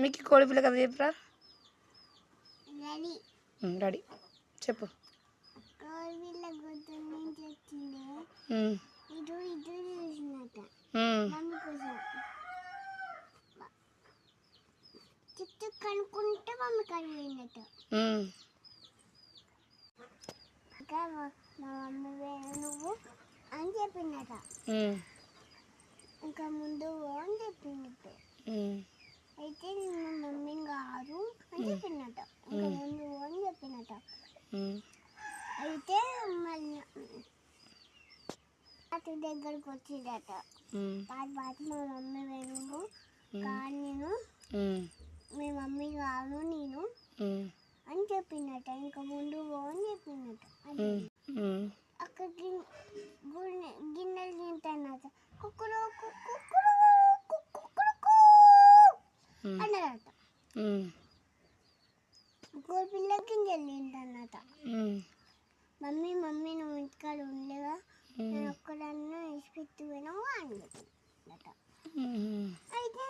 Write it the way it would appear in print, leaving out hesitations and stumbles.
మమ్మీకి కోడిపిల్ల కథ చెప్పురా. రెడీ చెప్పు. కోడిపిల్ల గుర్తు నుంచి వచ్చింది. ఇటు ఇటు చూసినట్ట మమ్మీ కోసం చుట్టూ కనుక్కుంటే మమ్మీ కనిపోయినట్టు. ఇంకా మా మమ్మీ వేరే నువ్వు అని చెప్పినట్ట. ఇంకా ముందు అని చెప్పినట్టు. అయితే నేను మమ్మీ కాదు అని చెప్పినట్ట. ఇంకా ముందు అని చెప్పినట్ట. అయితే మళ్ళీ అటు దగ్గరకు వచ్చిందట. పాటి మా మమ్మీ వేణువు కాదు నేను, మీ మమ్మీ కాదు నేను అని చెప్పినట్ట. ఇంకా ముందు అని చెప్పినట్ట. అక్కడ గిన్నెలు తింటానట. కుక్కరు కుక్కరు కుక్కరు అన్నదట. కోడిపిల్ల గింజలు తింటానట. మమ్మీ మమ్మీ నువ్వు ఇంటికాడ ఉండలేదా, నేను ఒక్కదాన్ని ఇసిపెట్టి పోయినావు అని చెప్పిందట. అయితే